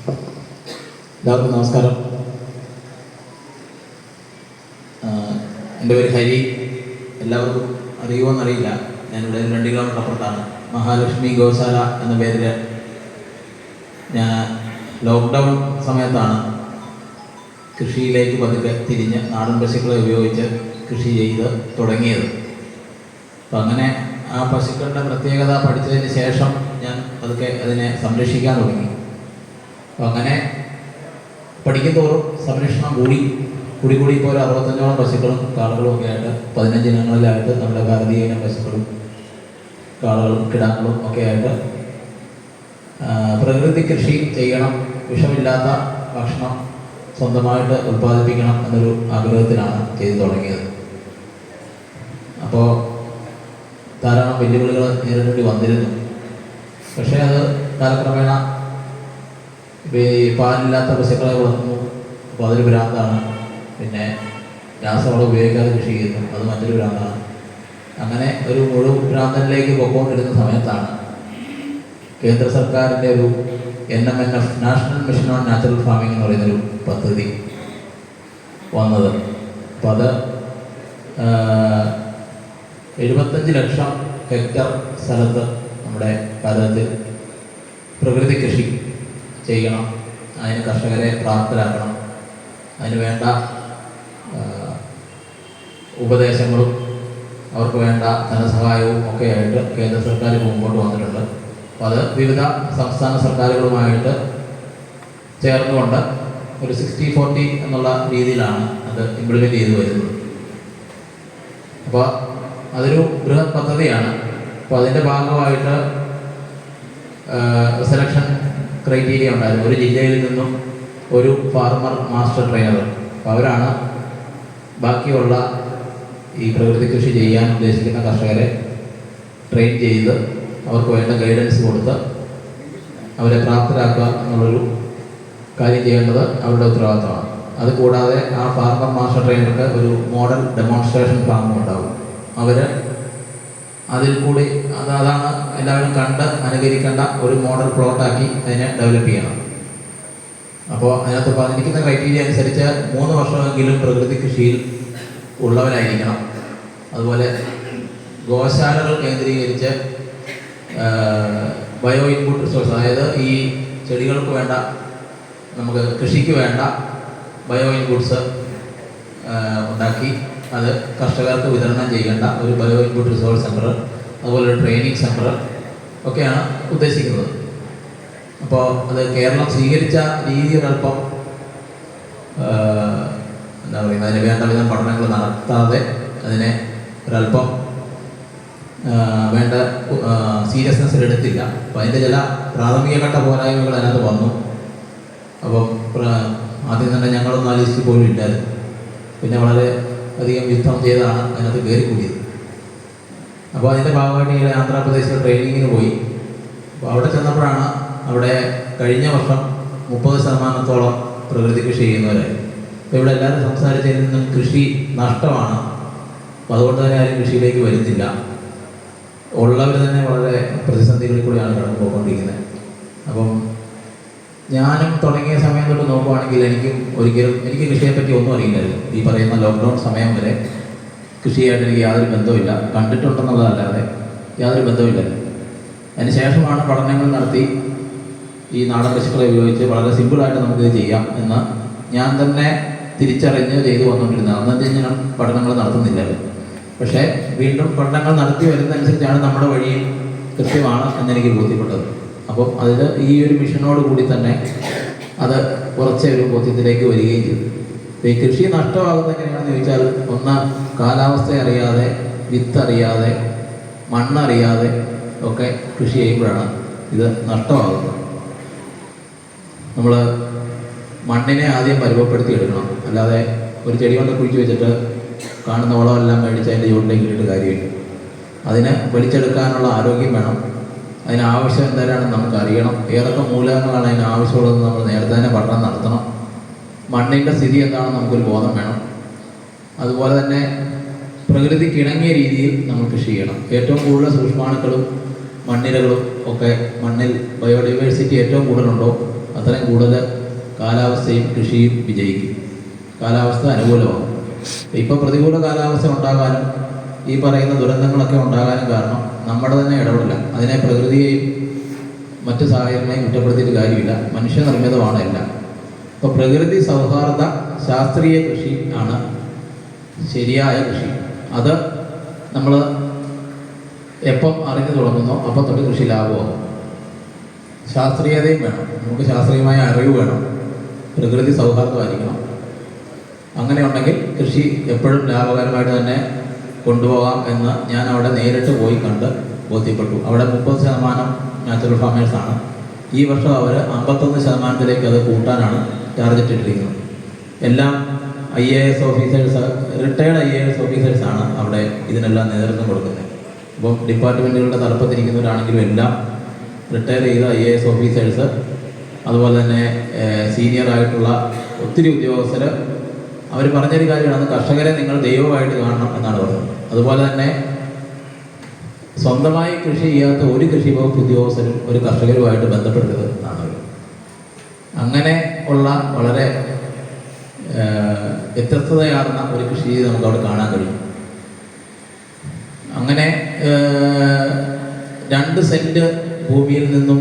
എല്ലാവർക്കും നമസ്കാരം. എൻ്റെ പേര് ഹരി. എല്ലാവർക്കും അറിയുമോയെന്നറിയില്ല. ഞാനിവിടെ 2 കിലോമീറ്റർ അപ്പുറത്താണ്. മഹാലക്ഷ്മി ഗോശാല എന്ന പേരിൽ ഞാൻ ലോക്ക്ഡൗൺ സമയത്താണ് കൃഷിയിലേക്ക് പതുക്കെ തിരിഞ്ഞ് നാടൻ പശുക്കളെ ഉപയോഗിച്ച് കൃഷി ചെയ്ത് തുടങ്ങിയത്. അപ്പം അങ്ങനെ ആ പശുക്കളുടെ പ്രത്യേകത പഠിച്ചതിന് ശേഷം ഞാൻ പതുക്കെ അതിനെ സംരക്ഷിക്കാൻ തുടങ്ങി. അപ്പം അങ്ങനെ പഠിക്കുന്തോറും സംരക്ഷണം കൂടി ഇപ്പോൾ ഒരു 65ഓളം പശുക്കളും കാളകളും ഒക്കെ ആയിട്ട് 15 ഇനങ്ങളിലായിട്ട് നമ്മുടെ ഭാരതീയ ഇനം പശുക്കളും കാളകളും കിടാങ്ങളും ഒക്കെ ആയിട്ട് പ്രകൃതി കൃഷി ചെയ്യണം, വിഷമില്ലാത്ത ഭക്ഷണം സ്വന്തമായിട്ട് ഉൽപ്പാദിപ്പിക്കണം എന്നൊരു ആഗ്രഹത്തിലാണ് ചെയ്തു തുടങ്ങിയത്. അപ്പോൾ ധാരാളം വെല്ലുവിളികൾ നേരിടേണ്ടി വന്നിരുന്നു. പക്ഷേ അത് കാലക്രമേണ പാലില്ലാത്ത പശുക്കളെ വളർത്തുന്നു. അപ്പോൾ അതൊരു ഭ്രാന്താണ്. പിന്നെ രാസവളം ഉപയോഗിക്കാതെ കൃഷി ചെയ്യുന്നു, അത് മറ്റൊരു ഭ്രാന്താണ്. അങ്ങനെ ഒരു മുഴുവൻ ഭ്രാന്തനിലേക്ക് പോയിക്കൊണ്ടിരുന്ന സമയത്താണ് കേന്ദ്ര സർക്കാരിൻ്റെ ഒരു NMNF national mission on natural farming എന്ന് പറയുന്നൊരു പദ്ധതി വന്നത്. അപ്പോൾ അത് 75 ലക്ഷം ഹെക്ടർ സ്ഥലത്ത് നമ്മുടെ ഭാരതത്തിൽ പ്രകൃതി കൃഷി ചെയ്യണം, അതിന് കർഷകരെ പ്രാപ്തരാക്കണം, അതിന് വേണ്ട ഉപദേശങ്ങളും അവർക്ക് വേണ്ട ധനസഹായവും ഒക്കെ ആയിട്ട് കേന്ദ്ര സർക്കാർ മുമ്പോട്ട് വന്നിട്ടുണ്ട്. അപ്പോൾ അത് വിവിധ സംസ്ഥാന സർക്കാരുകളുമായിട്ട് ചേർന്നുകൊണ്ട് ഒരു 60-40 എന്നുള്ള രീതിയിലാണ് അത് ഇംപ്ലിമെൻ്റ് ചെയ്തു വരുന്നത്. അപ്പോൾ അതൊരു ബൃഹത് പദ്ധതിയാണ്. അപ്പോൾ അതിൻ്റെ ഭാഗമായിട്ട് സെലക്ഷൻ ക്രൈറ്റീരിയ ഉണ്ടായിരുന്നു. ഒരു ജില്ലയിൽ നിന്നും ഒരു ഫാർമർ മാസ്റ്റർ ട്രെയിനർ, അപ്പോൾ അവരാണ് ബാക്കിയുള്ള ഈ പ്രകൃതി കൃഷി ചെയ്യാൻ ഉദ്ദേശിക്കുന്ന കർഷകരെ ട്രെയിൻ ചെയ്ത് അവർക്ക് വേണ്ട ഗൈഡൻസ് കൊടുത്ത് അവരെ പ്രാപ്തരാക്കുക എന്നുള്ളൊരു കാര്യം ചെയ്യേണ്ടത് അവരുടെ ഉത്തരവാദിത്തമാണ്. അതുകൂടാതെ ആ ഫാർമർ മാസ്റ്റർ ട്രെയിനർക്ക് ഒരു മോഡൽ ഡെമോൺസ്ട്രേഷൻ ഫാമും ഉണ്ടാകും. അവർ അതിൽ കൂടി അതാണ് എല്ലാവരും കണ്ട് അനുകരിക്കേണ്ട ഒരു മോഡൽ പ്ലോട്ടാക്കി അതിനെ ഡെവലപ്പ് ചെയ്യണം. അപ്പോൾ അതിനകത്ത് പറഞ്ഞിരിക്കുന്ന ക്രൈറ്റീരിയ അനുസരിച്ച് 3 വർഷമെങ്കിലും പ്രകൃതി കൃഷിയിൽ ഉള്ളവരായിരിക്കണം. അതുപോലെ ഗോശാലകൾ കേന്ദ്രീകരിച്ച് ബയോ ഇൻപുട്ട് റിസോഴ്സ്, അതായത് ഈ ചെടികൾക്ക് വേണ്ട, നമുക്ക് കൃഷിക്ക് വേണ്ട ബയോ ഇൻപുട്സ് ഉണ്ടാക്കി അത് കർഷകർക്ക് വിതരണം ചെയ്യേണ്ട ഒരു ബയോ ഇൻപുട്ട് റിസോഴ്സ് സെൻറ്റർ, അതുപോലെ ഒരു ട്രെയിനിങ് സെൻറ്റർ ഒക്കെയാണ് ഉദ്ദേശിക്കുന്നത്. അപ്പോൾ അത് കേരളം സ്വീകരിച്ച രീതി ഒരല്പം എന്താ പറയുക, അതിന് വേണ്ട വിധം പഠനങ്ങൾ നടത്താതെ അതിനെ ഒരല്പം വേണ്ട സീരിയസ്നെസ്സിലെടുത്തില്ല. അപ്പോൾ അതിൻ്റെ ചില പ്രാഥമികഘട്ട പോരായ്മകൾ അതിനകത്ത് വന്നു. അപ്പം ആദ്യം തന്നെ ഞങ്ങളൊന്നും ആ ലിസ്റ്റ് പോലും ഇല്ലായിരുന്നു. പിന്നെ വളരെ അധികം യുദ്ധം ചെയ്താണ് അതിനകത്ത് കയറിക്കൂടിയത്. അപ്പോൾ അതിൻ്റെ ഭാഗമായിട്ട് ഞങ്ങൾ ആന്ധ്രാപ്രദേശിൽ ട്രെയിനിങ്ങിന് പോയി. അപ്പോൾ അവിടെ ചെന്നപ്പോഴാണ് അവിടെ കഴിഞ്ഞ വർഷം 30% പ്രകൃതി കൃഷി ചെയ്യുന്നവരായി. അപ്പോൾ ഇവിടെ എല്ലാവരും സംസാരിച്ചതിൽ നിന്നും കൃഷി നഷ്ടമാണ്, അപ്പോൾ അതുകൊണ്ട് തന്നെ ആരും കൃഷിയിലേക്ക് വരുന്നില്ല. ഉള്ളവർ തന്നെ വളരെ പ്രതിസന്ധികളിൽ കൂടിയാണ് കടന്നു പോയിക്കൊണ്ടിരിക്കുന്നത്. അപ്പം ഞാനും തുടങ്ങിയ സമയം തൊട്ട് നോക്കുവാണെങ്കിൽ എനിക്ക് കൃഷിയെപ്പറ്റി ഒന്നും അറിയില്ലായിരുന്നു. ഈ പറയുന്ന ലോക്ക്ഡൗൺ സമയം വരെ കൃഷിയായിട്ട് എനിക്ക് യാതൊരു ബന്ധവുമില്ല, കണ്ടിട്ടുണ്ടെന്നുള്ളതല്ലാതെ യാതൊരു ബന്ധവുമില്ലായിരുന്നു. അതിന് ശേഷമാണ് പഠനങ്ങൾ നടത്തി ഈ നാടൻ പശുക്കളെ ഉപയോഗിച്ച് വളരെ സിമ്പിളായിട്ട് നമുക്കിത് ചെയ്യാം എന്ന് ഞാൻ തന്നെ തിരിച്ചറിഞ്ഞ് ചെയ്തു വന്നുകൊണ്ടിരുന്നത്. അന്നത്തെ ഞാൻ പഠനങ്ങൾ നടത്തുന്നില്ലായിരുന്നു. പക്ഷേ വീണ്ടും പഠനങ്ങൾ നടത്തി വരുന്നതനുസരിച്ചാണ് നമ്മുടെ വഴിയും കൃത്യമാണ് എന്നെനിക്ക് ബോധ്യപ്പെട്ടത്. അപ്പം അതിൽ ഈ ഒരു മിഷനോട് കൂടി തന്നെ അത് കുറച്ച് ഒരു ബോധ്യത്തിലേക്ക് വരികയും ചെയ്തു. ഈ കൃഷി നഷ്ടമാകുന്നത് എങ്ങനെയാണെന്ന് ചോദിച്ചാൽ, ഒന്ന് കാലാവസ്ഥ അറിയാതെ, വിത്ത് അറിയാതെ, മണ്ണറിയാതെ ഒക്കെ കൃഷി ചെയ്യുമ്പോഴാണ് ഇത് നഷ്ടമാകുന്നത്. നമ്മൾ മണ്ണിനെ ആദ്യം പരുവപ്പെടുത്തി എടുക്കണം. അല്ലാതെ ഒരു ചെടി കൊണ്ട് കുഴിച്ച് വെച്ചിട്ട് കാണുന്ന വളമെല്ലാം മേടിച്ച് അതിൻ്റെ ചുവട്ടിലേക്ക് ഇട്ടിട്ട് കാര്യമില്ല. അതിന് വലിച്ചെടുക്കാനുള്ള ആരോഗ്യം വേണം. അതിനാവശ്യം എന്തായാലും നമുക്ക് അറിയണം. ഏതൊക്കെ മൂലകങ്ങളാണ് അതിന് ആവശ്യമുള്ളതെന്ന് നമ്മൾ നേരത്തെ തന്നെ പഠനം നടത്തണം. മണ്ണിൻ്റെ സ്ഥിതി എന്താണെന്ന് നമുക്കൊരു ബോധം വേണം. അതുപോലെ തന്നെ പ്രകൃതിക്ക് ഇണങ്ങിയ രീതിയിൽ നമ്മൾ കൃഷി ചെയ്യണം. ഏറ്റവും കൂടുതൽ സൂക്ഷ്മാണുക്കളും മണ്ണിരകളും ഒക്കെ മണ്ണിൽ ബയോഡൈവേഴ്സിറ്റി ഏറ്റവും കൂടുതലുണ്ടോ അത്രയും കൂടുതൽ കാലാവസ്ഥയും കൃഷിയും വിജയിക്കും. കാലാവസ്ഥ അനുകൂലമാകും. ഇപ്പോൾ പ്രതികൂല കാലാവസ്ഥ ഉണ്ടാകാനും ഈ പറയുന്ന ദുരന്തങ്ങളൊക്കെ ഉണ്ടാകാനും കാരണം നമ്മുടെ തന്നെ ഇടപെടില്ല. അതിനെ പ്രകൃതിയെയും മറ്റു സാഹചര്യങ്ങളെയും കുറ്റപ്പെടുത്തിയിട്ട് കാര്യമില്ല. മനുഷ്യനിർമ്മിതമാണ് എല്ലാം. ഇപ്പോൾ പ്രകൃതി സൗഹാർദ്ദ ശാസ്ത്രീയ കൃഷി ആണ് ശരിയായ കൃഷി. അത് നമ്മൾ എപ്പം അറിഞ്ഞു തുടങ്ങുന്നോ അപ്പം തൊട്ട് കൃഷി ലാഭമാകും. ശാസ്ത്രീയതയും വേണം, നമുക്ക് ശാസ്ത്രീയമായ അറിവ് വേണം, പ്രകൃതി സൗഹാർദ്ദമായിരിക്കണം. അങ്ങനെ ഉണ്ടെങ്കിൽ കൃഷി എപ്പോഴും ലാഭകരമായിട്ട് തന്നെ കൊണ്ടുപോകാം എന്ന് ഞാൻ അവിടെ നേരിട്ട് പോയി കണ്ട് ബോധ്യപ്പെട്ടു. അവിടെ 30% നാച്ചുറൽ ഫാമേഴ്സാണ്. ഈ വർഷം അവർ 51% അത് കൂട്ടാനാണ് ടാർഗറ്റ് ഇട്ടിരിക്കുന്നത്. എല്ലാം IAS ഓഫീസേഴ്സ്, റിട്ടയർഡ് IAS ഓഫീസേഴ്സാണ് അവിടെ ഇതിനെല്ലാം നേതൃത്വം കൊടുക്കുന്നത്. അപ്പം ഡിപ്പാർട്ട്മെൻറ്റുകളുടെ തലപ്പത്തിരിക്കുന്നവരാണെങ്കിലും എല്ലാം റിട്ടയർ ചെയ്ത IAS ഓഫീസേഴ്സ്, അതുപോലെ തന്നെ സീനിയറായിട്ടുള്ള ഒത്തിരി ഉദ്യോഗസ്ഥർ. അവർ പറഞ്ഞൊരു കാര്യമാണ്, കർഷകരെ നിങ്ങൾ ദൈവമായിട്ട് കാണണം എന്നാണ് പറഞ്ഞത്. അതുപോലെ തന്നെ സ്വന്തമായി കൃഷി ചെയ്യാത്ത ഒരു കൃഷി വകുപ്പ് ഉദ്യോഗസ്ഥരും ഒരു കർഷകരുമായിട്ട് ബന്ധപ്പെടരുത് എന്നാണ്. അങ്ങനെ ഉള്ള വളരെ വ്യത്യസ്തതയാർന്ന ഒരു കൃഷി നമുക്ക് അവിടെ കാണാൻ കഴിയും. അങ്ങനെ 2 സെന്റ് ഭൂമിയിൽ നിന്നും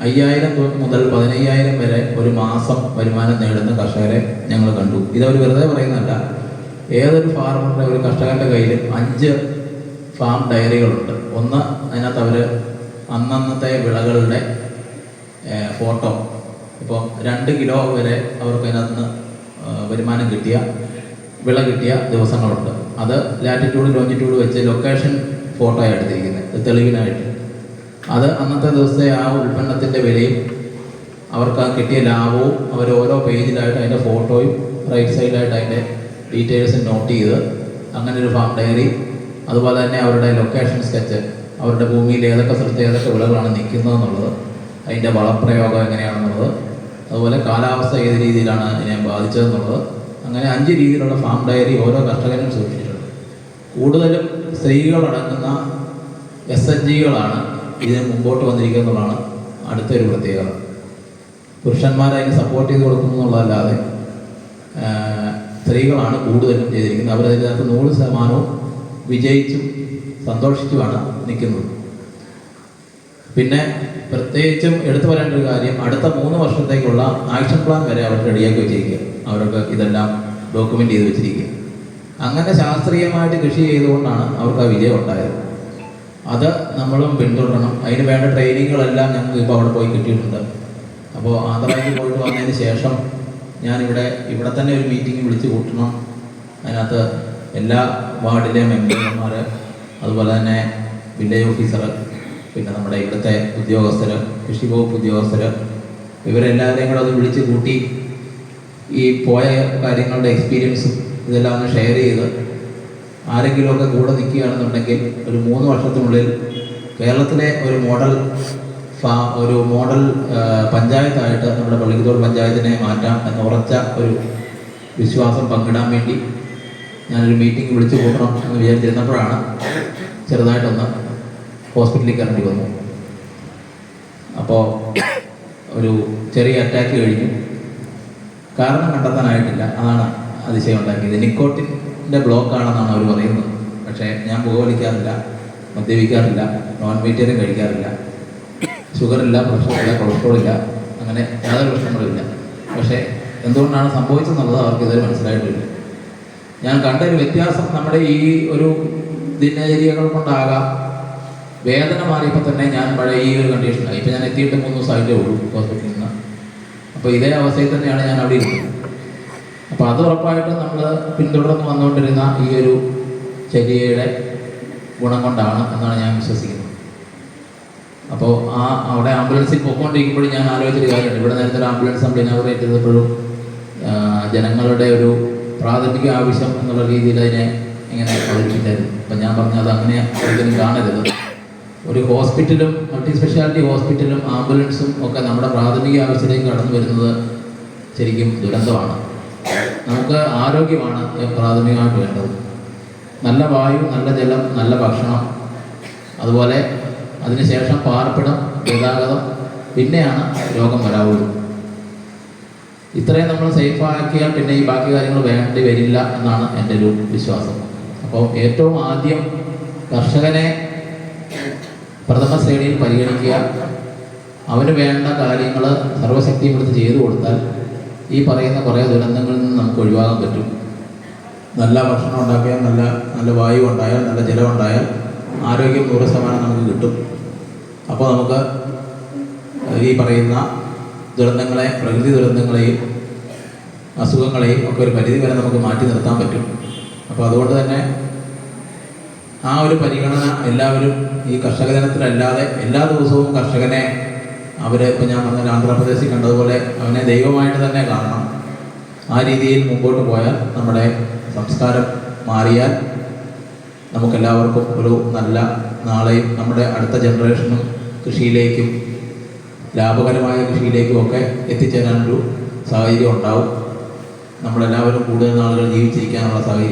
5000 മുതൽ 15000 വരെ ഒരു മാസം വരുമാനം നേടുന്ന കർഷകരെ ഞങ്ങൾ കണ്ടു. ഇതവർ വെറുതെ പറയുന്നതല്ല. ഏതൊരു ഫാർമറുടെ, ഒരു കർഷകൻ്റെ കയ്യിൽ 5 ഫാം ഡയറികളുണ്ട്. ഒന്ന്, അതിനകത്ത് അവർ അന്നന്നത്തെ വിളകളുടെ ഫോട്ടോ, ഇപ്പോൾ 2 കിലോ വരെ അവർക്ക് അതിനകത്ത് നിന്ന് വരുമാനം കിട്ടിയ, വിള കിട്ടിയ ദിവസങ്ങളുണ്ട്. അത് ലാറ്റിറ്റ്യൂഡ് ലോഞ്ചിറ്റ്യൂഡ് വെച്ച് ലൊക്കേഷൻ ഫോട്ടോയാണ് എടുത്തിരിക്കുന്നത് തെളിവിനായിട്ട്. അത് അന്നത്തെ ദിവസത്തെ ആ ഉൽപ്പന്നത്തിൻ്റെ വിലയും അവർക്ക് ആ കിട്ടിയ ലാഭവും അവർ ഓരോ പേജിലായിട്ട് അതിൻ്റെ ഫോട്ടോയും റൈറ്റ് സൈഡിലായിട്ട് അതിൻ്റെ ഡീറ്റെയിൽസ് നോട്ട് ചെയ്ത് അങ്ങനെ ഒരു ഫാം ഡയറി. അതുപോലെ തന്നെ അവരുടെ ലൊക്കേഷൻ സ്കെച്ച്, അവരുടെ ഭൂമിയിൽ ഏതൊക്കെ സ്ഥലത്ത് ഏതൊക്കെ വിളകളാണ് നിൽക്കുന്നതെന്നുള്ളത്, അതിൻ്റെ വളപ്രയോഗം എങ്ങനെയാണെന്നുള്ളത്, അതുപോലെ കാലാവസ്ഥ ഏത് രീതിയിലാണ് അതിനെ ബാധിച്ചതെന്നുള്ളത്, അങ്ങനെ 5 രീതിയിലുള്ള ഫാം ഡയറി ഓരോ കർഷകനും സൂക്ഷിച്ചിട്ടുണ്ട്. കൂടുതലും സ്ത്രീകളടങ്ങുന്ന SHGകളാണ് ഇതിന് മുമ്പോട്ട് വന്നിരിക്കുക എന്നുള്ളതാണ് അടുത്തൊരു പ്രത്യേകത. പുരുഷന്മാരെ അതിന് സപ്പോർട്ട് ചെയ്ത് കൊടുക്കുന്നു എന്നുള്ളതല്ലാതെ സ്ത്രീകളാണ് കൂടുതലും ചെയ്തിരിക്കുന്നത്. അവരതിനകത്ത് 100% വിജയിച്ചും സന്തോഷിച്ചുമാണ് നിൽക്കുന്നത്. പിന്നെ പ്രത്യേകിച്ചും എടുത്തു പറയേണ്ട ഒരു കാര്യം, അടുത്ത 3 വർഷത്തേക്കുള്ള ആക്ഷൻ പ്ലാൻ വരെ അവർ റെഡിയാക്കി വെച്ചിരിക്കുക. അവർക്ക് ഇതെല്ലാം ഡോക്യുമെൻ്റ് ചെയ്ത് വെച്ചിരിക്കുക. അങ്ങനെ ശാസ്ത്രീയമായിട്ട് കൃഷി ചെയ്തുകൊണ്ടാണ് അവർക്ക് ആ വിജയം ഉണ്ടായത്. അത് നമ്മളും പിന്തുടരണം. അതിന് വേണ്ട ട്രെയിനിങ്ങുകളെല്ലാം ഞങ്ങൾക്ക് ഇപ്പോൾ അവിടെ പോയി കിട്ടിയിട്ടുണ്ട്. അപ്പോൾ ആന്ധ്രയിൽ പോയിട്ട് വന്നതിന് ശേഷം ഇവിടെ തന്നെ ഒരു മീറ്റിംഗ് വിളിച്ച് കൂട്ടണം. അതിനകത്ത് എല്ലാ വാർഡിലെ മെമ്പർമാർ, അതുപോലെ തന്നെ വില്ലേജ് ഓഫീസർ, പിന്നെ നമ്മുടെ ഇവിടുത്തെ ഉദ്യോഗസ്ഥർ, കൃഷി വകുപ്പ് ഉദ്യോഗസ്ഥർ, ഇവരെല്ലാവരെയും കൂടെ അത് വിളിച്ച് കൂട്ടി ഈ പോയ കാര്യങ്ങളുടെ എക്സ്പീരിയൻസും ഇതെല്ലാം ഒന്ന് ഷെയർ ചെയ്ത് ആരെങ്കിലുമൊക്കെ കൂടെ നിൽക്കുകയാണെന്നുണ്ടെങ്കിൽ ഒരു 3 വർഷത്തിനുള്ളിൽ കേരളത്തിലെ ഒരു മോഡൽ പഞ്ചായത്തായിട്ട് നമ്മുടെ പള്ളിക്കത്തോട് പഞ്ചായത്തിനെ മാറ്റാം എന്ന് ഉറച്ച ഒരു വിശ്വാസം പങ്കിടാൻ വേണ്ടി ഞാനൊരു മീറ്റിംഗ് വിളിച്ചു കൂട്ടണം എന്ന് വിചാരിച്ചിരുന്നപ്പോഴാണ് ചെറുതായിട്ടൊന്ന് ഹോസ്പിറ്റലിൽ കയറേണ്ടി വന്നു. അപ്പോൾ ഒരു ചെറിയ അറ്റാക്ക് കഴിഞ്ഞു. കാരണം കണ്ടെത്താനായിട്ടില്ല. അതാണ് അതിശയം ഉണ്ടാക്കിയത്. നിക്കോട്ടിൻ്റെ ബ്ലോക്കാണെന്നാണ് അവർ പറയുന്നത്. പക്ഷേ ഞാൻ പുകവലിക്കാറില്ല, മദ്യപിക്കാറില്ല, നോൺ വെജിറ്റേറിയൻ കഴിക്കാറില്ല, ഷുഗറില്ല, പ്രഷറില്ല, കൊളസ്ട്രോളില്ല, അങ്ങനെ യാതൊരു പ്രശ്നങ്ങളുമില്ല. പക്ഷേ എന്തുകൊണ്ടാണ് സംഭവിച്ചെന്നുള്ളത് അവർക്ക് ഇതുവരെ മനസ്സിലായിട്ടില്ല. ഞാൻ കണ്ടൊരു വ്യത്യാസം നമ്മുടെ ഈ ഒരു ദിനചര്യകൾ കൊണ്ടാകാം. വേദന മാറിയപ്പോൾ തന്നെ ഞാൻ പഴയ ഈ ഒരു കണ്ടീഷനായി. ഇപ്പോൾ ഞാൻ എത്തിയിട്ട് 3 ദിവസമായിട്ടേ ഉള്ളൂ ഹോസ്പിറ്റലിൽ നിന്ന്. അപ്പോൾ ഇതേ അവസ്ഥയിൽ തന്നെയാണ് ഞാൻ അവിടെ ഇരിക്കുന്നത്. അപ്പോൾ അത് ഉറപ്പായിട്ടും നമ്മൾ പിന്തുടർന്ന് വന്നുകൊണ്ടിരുന്ന ഈ ഒരു ചര്യയുടെ ഗുണം കൊണ്ടാണ് എന്നാണ് ഞാൻ വിശ്വസിക്കുന്നത്. അപ്പോൾ അവിടെ ആംബുലൻസിൽ പോയിക്കൊണ്ടിരിക്കുമ്പോഴും ഞാൻ ആലോചിച്ചൊരു കാര്യമുണ്ട്. ഇവിടെ നേരത്തെ ഒരു ആംബുലൻസ് നമ്മൾ ഇനാഗുറേറ്റ് ചെയ്തപ്പോഴും ജനങ്ങളുടെ ഒരു പ്രാഥമിക ആവശ്യം എന്നുള്ള രീതിയിൽ അതിനെ ഇങ്ങനെ അവതരിപ്പിച്ചായിരുന്നു. അപ്പം ഞാൻ പറഞ്ഞു അത് അങ്ങനെ ഒരിക്കലും കാണരുത്. ഒരു ഹോസ്പിറ്റലും മൾട്ടി സ്പെഷ്യാലിറ്റി ഹോസ്പിറ്റലും ആംബുലൻസും ഒക്കെ നമ്മുടെ പ്രാഥമിക ആവശ്യത്തിലേക്ക് കടന്നു വരുന്നത് ശരിക്കും ദുരന്തമാണ്. നമുക്ക് ആരോഗ്യമാണ് പ്രാഥമികമായിട്ട് വേണ്ടത്. നല്ല വായു, നല്ല ജലം, നല്ല ഭക്ഷണം, അതുപോലെ അതിനുശേഷം പാർപ്പിടം, ഗതാഗതം, പിന്നെയാണ് രോഗം വരാവുള്ളൂ. ഇത്രയും നമ്മൾ സേഫാക്കിയാൽ പിന്നെ ഈ ബാക്കി കാര്യങ്ങൾ വേണ്ടി വരില്ല എന്നാണ് എൻ്റെ ഒരു വിശ്വാസം. അപ്പോൾ ഏറ്റവും ആദ്യം കർഷകനെ പ്രഥമ ശ്രേണിയിൽ പരിഗണിക്കുക, അവന് വേണ്ട കാര്യങ്ങൾ സർവ്വശക്തിയും എടുത്ത് ചെയ്തു കൊടുത്താൽ ഈ പറയുന്ന കുറേ ദുരന്തങ്ങളിൽ നിന്ന് നമുക്ക് ഒഴിവാകാൻ പറ്റും. നല്ല ഭക്ഷണം ഉണ്ടാക്കിയാൽ, നല്ല വായു ഉണ്ടായാൽ, നല്ല ജലം ഉണ്ടായാൽ ആരോഗ്യം 100% നമുക്ക് കിട്ടും. അപ്പോൾ നമുക്ക് ഈ പറയുന്ന ദുരന്തങ്ങളെ, പ്രകൃതി ദുരന്തങ്ങളെയും അസുഖങ്ങളെയും ഒക്കെ ഒരു പരിധി വരെ നമുക്ക് മാറ്റി നിർത്താൻ പറ്റും. അപ്പോൾ അതുകൊണ്ട് തന്നെ ആ ഒരു പരിഗണന എല്ലാവരും ഈ കർഷക ദിനത്തിലല്ലാതെ എല്ലാ ദിവസവും കർഷകനെ ഇപ്പം ഞാൻ പറഞ്ഞ ആന്ധ്രാപ്രദേശിൽ കണ്ടതുപോലെ അവനെ ദൈവമായിട്ട് തന്നെ കാണണം. ആ രീതിയിൽ മുമ്പോട്ട് പോയാൽ നമ്മുടെ സംസ്കാരം മാറിയാൽ നമുക്കെല്ലാവർക്കും ഒരു നല്ല നാളെയും നമ്മുടെ അടുത്ത ജനറേഷനും കൃഷിയിലേക്കും ലാഭകരമായ കൃഷിയിലേക്കും ഒക്കെ എത്തിച്ചേരാനൊരു സാഹചര്യം ഉണ്ടാവും. നമ്മളെല്ലാവരും കൂടുതൽ നാളുകൾ ജീവിച്ചിരിക്കാനുള്ള സാഹചര്യം